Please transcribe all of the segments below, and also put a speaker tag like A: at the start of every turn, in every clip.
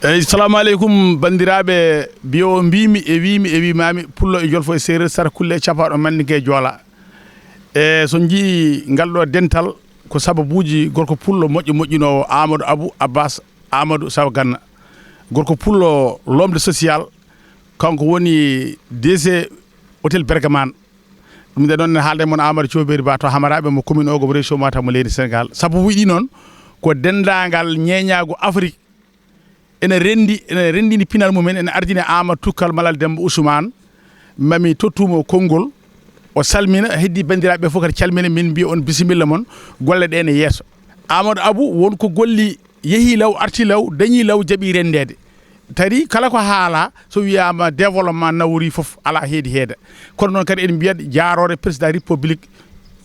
A: Assalamu alaikum bandiraɓe biyo mbimi e wimami pullo e jolfo e séréer sara kulle capaɗo mannike joola so jii ngal ɗo dental ko sababuji gorko pullo moƴƴinowo Amadou Abou Abbas Amadou Saw Ganna gorko pullo lomde social kanko woni DC hôtel Bergaman ɗum nde noon haalde mon Amadou Thioubéry Ba to hamaraɓe mo commune o go région Matam mo leydi Sénégal sababuji ɗi noon ko dendagal ñeñago Afrique ene rendini pinal mumen ene ardine Amadou Tukkal Malal Demba Ousmane mami tottumo konngol o salmina heddi bandiraɓe fof kadi calmina min mbiya on bisimilla mon golle ɗe ne yeeso Amadou Abou wonko golli yeehi law arti law dañi law jaaɓi rendede tari kala ko haala so wiyama développement nawori fof ala heedi heeda kono noon kadi en mbiyat jaarore président république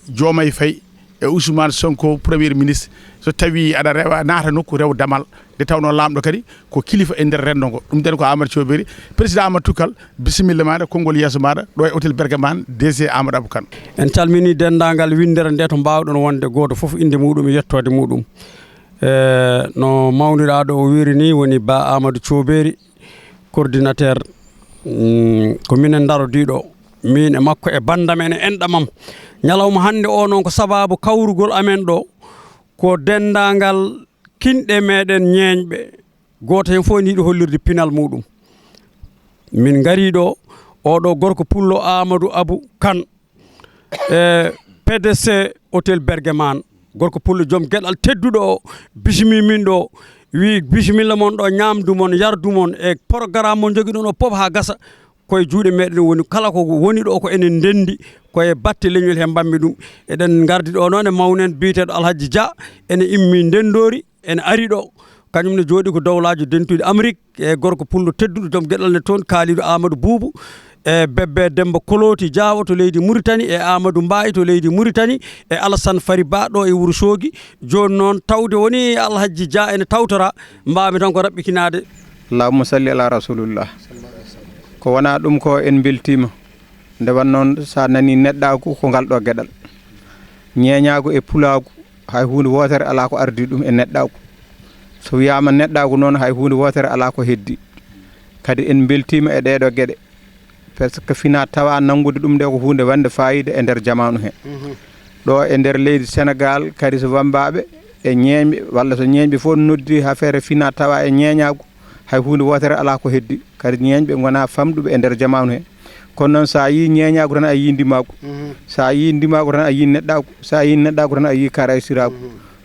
A: Diomaye Faye e Ousmane Sonko premier ministre so tawi aɗa rewa naata nokku rew damal nde tawno lamɗo kadi ko kilifa e nder rendo ngo ɗum den ko Amadou Thioubéry président Amadou Tukkal bisimilla maɗa konngol yeeso maɗa ɗo e hôtel Bergaman DG Amadou Abou Kane
B: en calmini dendagal windere nde to mbawɗon wonde goto foof inde muɗum e yettode muɗum no mawniraɗo o wiri ni woni Ba Amadou Thioubéry coordinateur ko minen darodiɗo min e makko e bandam en e enɗamam ñalawma hande o noon ko sababu kawrugol amen ɗo ko dendagal kinɗe meɗen ñeeñɓe goto hen fof niiɗo hollirde pinal muɗum min gari ɗo oɗo gorko pullo Amadou Abou Kane PDC hôtel Bergaman gorko pullo joom gueɗal tedduɗo o bismi min ɗo wi bisimilla mon ɗo ñamdu mon yardu mon e programme mo jogui ɗon o poof ha gasa koye juuɗe meɗen woni kala ko woni ɗo ko enen ndendi koye batte leñol he mbammi ɗum eɗen gardi ɗo noon e mawnen biteɗo Alhaji Dia ene immi ndendori ene ari ɗo kañum ne jooɗi ko dowlajo dentude Amérique e gorko pullo tedduɗo joom gueɗal ne toon kaaliɗo Amadou Boubou e bebbe Demba Koloti Diawo to leydi Mauritanie e Amadou Mbaye to leydi Mauritanie e Alassane Fari Ba ɗo e Wourossogui joni noon tawde woni Alhaji Dia ene tawtora mbami tan ko rabɓikinade
C: Allahumma salli ala rasulullah ko wona ɗum ko en beltima nde wannoon sa nani neɗɗagu ko ngal ɗo gueɗal ñeñagu e pulagu hay hunde wotere ala ko ardi ɗum e neɗɗagu so wiyama neɗɗagu noon hay hunde wotere ala ko heddi kadi en beltima e ɗeɗo gueɗe par ce que fina tawa nangude ɗum nde ko hunde wande fayida e nder jamanu he ɗo e nder leydi Sénégal kadi so wambaɓe e ñeñɓe walla so ñeñɓe fof noddi affaire fina tawa e ñeñagu hay hunde wotere ala ko heddi kadi ñeñɓe gona famɗuɓe e nder jamanu he kono noon sa yi ñeñagu tan a yi ndimagu sa yi ndimagu tan a yi neɗɗagu sa yi neɗɗagu tan a yi karaysiragu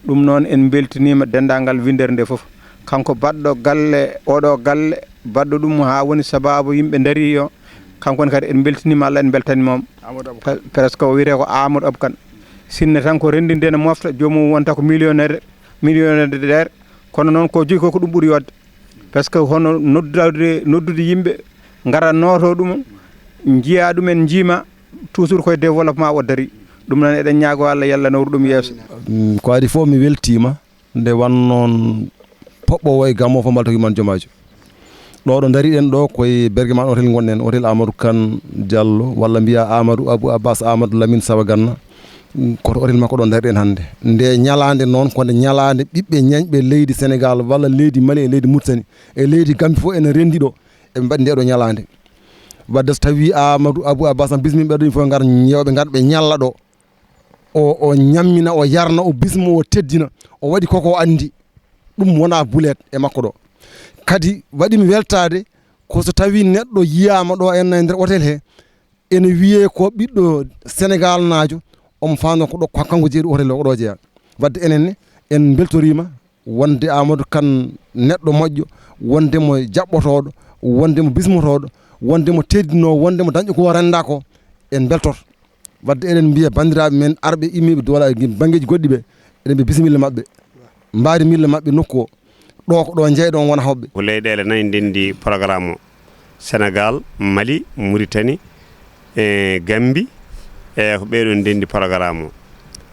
C: ɗum noon en beltinima dendagal windere nde foof kanko baɗɗo galle oɗo galle baɗɗo ɗum ha woni sababu yimɓe daari o kankone kadi en beltinima Allah en beltanimamo presque o wiyete ko Amadou Abou Kane sinne tan ko rendi nde ne mofta jomum wonta ko millionnaire kono noon ko jogi ko ɗum ɓuuri yodde par ce que hono noddude yimɓe gara noto ɗum jiiya ɗumen jiima toujours koye développement o daari ɗum noon eɗen ñaago Allah yalla nawru ɗum yeeso
D: ko adi fof mi weltima nde wannoon poɓɓo e gam o fof mbalta man jomajo ɗo ɗo daariɗen ɗo koye Bergaman hôtel gonɗen hôtel Amadou Kane Diallo walla mbiya Amadou Abou Abbas Amadou Lamine Sawa Ganna koto hôtel makko ɗo daariɗen hannde nde ñalande noon konde ñalande ɓiɓɓe ñañɓe leydi Sénégal walla leydi Mali e leydi Mauritanie e leydi Gambie fof ene rendi ɗo eɓe mbaɗi ndeɗo ñalande wadde so tawi Amadou Abou Abbas bismi ɓeɗo fof gar yewɓe gar ɓe ñalla ɗo o ñammina o yarna o bismo o teddina o waɗi koko andi ɗum wona bulet e makko ɗo kadi waɗimi weltade ko so tawi neɗɗo yiyama ɗo enna e nder hôtel he ene wiye ko ɓiɗɗo Sénégal najo omo fano ko ɗo kanko jeeɗi hôtel o ko ɗo jeeya wadde enenne en beltorima wonde Amadou Kane neɗɗo moƴƴo wondemo jaɓɓotoɗo wondemo bismotoɗo wondemo teddinowo wondemo dañƴo ko renda ko en beltoto wadde eɗen mbiya bandiraɓe men arɓe immiɓe dola banggueji goɗɗi ɓe eɗen mbiya bisimilla mabɓe mbaari milla mabɓe nokku o ɗo ko ɗo jeyɗon wona hoɓɓe
E: ko leyɗele nayi ndendi programme o Sénégal Mali Mauritanie e Gambie e ko ɓeɗon ndendi programme o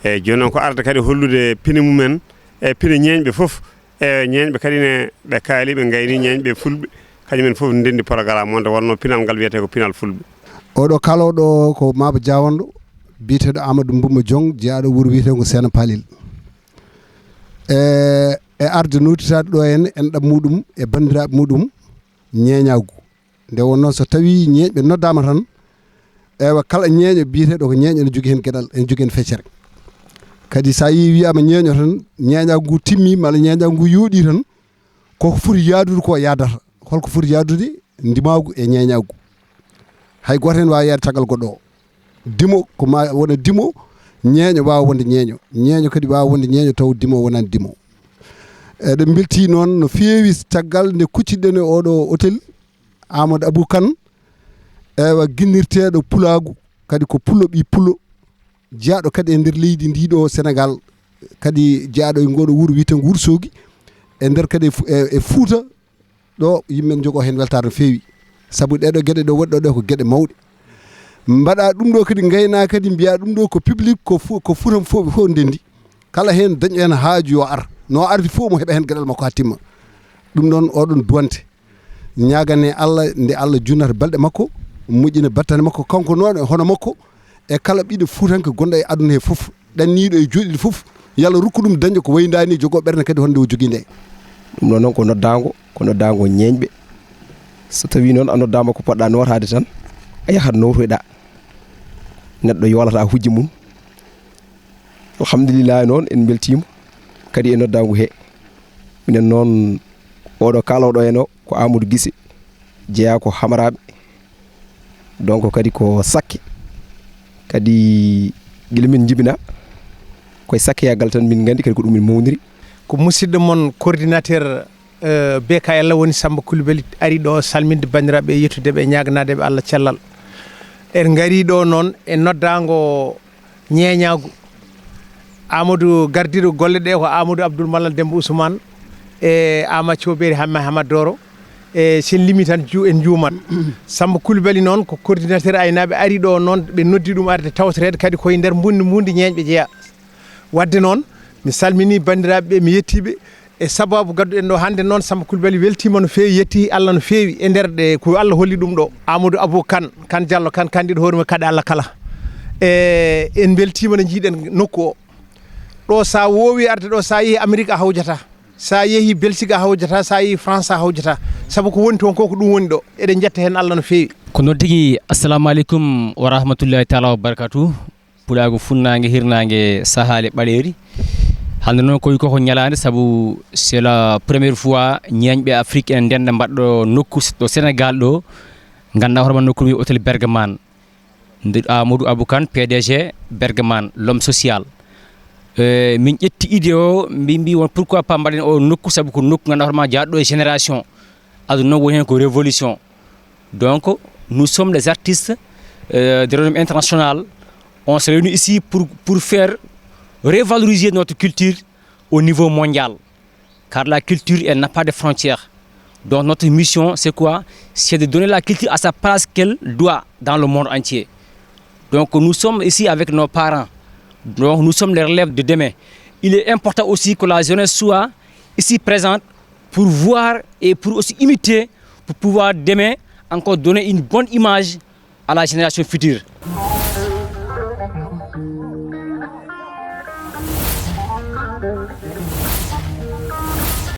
E: e joni noon ko arde kadi hollude pine mumen e pine ñeñɓe foof e ñeñɓe kadi ne ɓe kaali ɓe gayni ñeñɓe fulɓe kañumen foof ndendi programme o nde wonno pinal ngal wiyete ko pinal fulɓe
F: oɗo kaloɗo ko Maba Diawanɗo biteɗo Amadou Mboumo Diong jeeyaɗo wuuro wiyete ko Seno Palil e arde notitade ɗo henne enɗam muɗum e bandiraɓe muɗum ñeeñagu nde wonnoon so tawi ñeeñɓe noddama tan ewa kala ñeeño biyeteɗo ko ñeeño ne jogui hen gueɗal ene jogui hen feccere kadi sa yi wiyama ñeeño tan ñeeñagu ngu timmi malla ñeeñagu ngu yooɗi tan koko foti yaadude ko yadata holko foti yaadude ndimagu e ñeeñagu hay goto hen wawa yaade caggal goɗɗo o dimo ko ma wona dimo ñeeño wawa wonde ñeeño kadi wawa wonde ñeeño taw dimo wonani dimo eɗen belti noon no feewi caggal nde kucciɗen e oɗo hôtel Amadou Abou Kane ewa guinnirteɗo pulagu kadi ko pullo ɓi pullo jeeyaɗo kadi e nder leydi ndiɗo Sénégal kadi jeeyaɗo e ngoɗo wuuro wiyeten Wourossogui e nder kadi e Fouta ɗo yimɓe jogo hen weltare no feewi saabu ɗeɗo gueɗe ɗo wonɗo ɗe ko gueɗe mawɗe mbaɗa ɗum ɗo kadi gayna kadi mbiya ɗum ɗo ko public ko Fouta fof ndendi kala hen dañƴo hen haaju yo ar no ardi fof mo heeɓa hen gueɗal makko ha timma ɗum ɗon oɗon duwante ñagane Allah nde Allah junnata balɗe makko moƴƴina battane makko kanko noon e hono makko e kala ɓiɗo fuutanke gonɗo e aduna he fof ɗanniɗo e jooɗiɗo fof yalla rokku ɗum dañde ko wayndani jogo ɓerde kadi honde o jogui nde
G: ɗum ɗo noon ko noddago ñeeñɓe so tawi noon a noddama ko poɗɗa notade tan a yahat notoyɗa neɗɗo yolata hujji mum alhamdulillah noon en beltima kadi e noddago he minen noon oɗo kaloɗo en o ko Amadou Guissé jeeya ko Hamaraɓe donc kadi ko sakke kadi guila min jibina koye sakkeyagal tan min gandi kadi ko ɗum min mawniri
C: ko musidɗo mon coordinateur BKL woni Samba Coulibaly ari ɗo salminde bandiraɓe yettudeɓe e ñaganadeɓe Allah cellal en gari ɗo noon e noddago ñeeñagu Amadou gardiɗo golle ɗe ko Amadou Abdoul Malal Demba Ousmane e Ama Thioɓeri Hamad Doro e sen limi tan en juumat Samba Coulibaly noon ko coordinateur aynaɓe ari ɗo noon ɓe noddi ɗum arde tawtorede kadi koye nder mbundi ñeeñɓe jeeya wadde noon mi salmini bandiraɓe ɓe mi yettiɓe e sababu gadduɗen ɗo hande noon Samba Coulibaly weltima no fewi yetti Allah no fewi e nder ɗe ko Allah holli ɗum ɗo Amadou Abou Kane Diallo Kane kandiɗo hoorema kaɗe Allah kala e en beltima no jiiɗen nokku o ɗo sa wowi arde ɗo sa yeehi Amérique a hawjata sa yeehi Belgique a hawjata sa yeehi France a hawjata saabu ko woni toon ko ɗum woni ɗo eɗen jetta hen Allah no fewi
H: ko noddigi assalamu aleykum wa rahmatullahi taala wa barakatuh pulago funnague hirnague sahale ɓaɗeri hande noon koyi koko ñalade saabu c'est la première fois ñeeñɓe Afrique en ndenda mbaɗɗo nokku ɗo Sénégal ɗo ganda hoorema nokku wi hôtel Bergaman nde Amadou Abou Kane PDG Bergaman l'homme social min ƴetti idée o mbi won pourquoi pas mbaɗen o nokku saabu ko nokku ganda hoorema jaaɗo e génération aduna noon woni hen ko révolution donc nous sommes des artistes de renommée internationale on se réunit ici pour faire revaloriser notre culture au niveau mondial car la culture elle n'a pas de frontières donc notre mission c'est quoi? C'est de donner la culture à sa place qu'elle doit dans le monde entier donc nous sommes ici avec nos parents donc nous sommes les relèves de demain. Il est important aussi que la jeunesse soit ici présente pour voir et pour aussi imiter, pour pouvoir demain encore donner une bonne image à la génération future.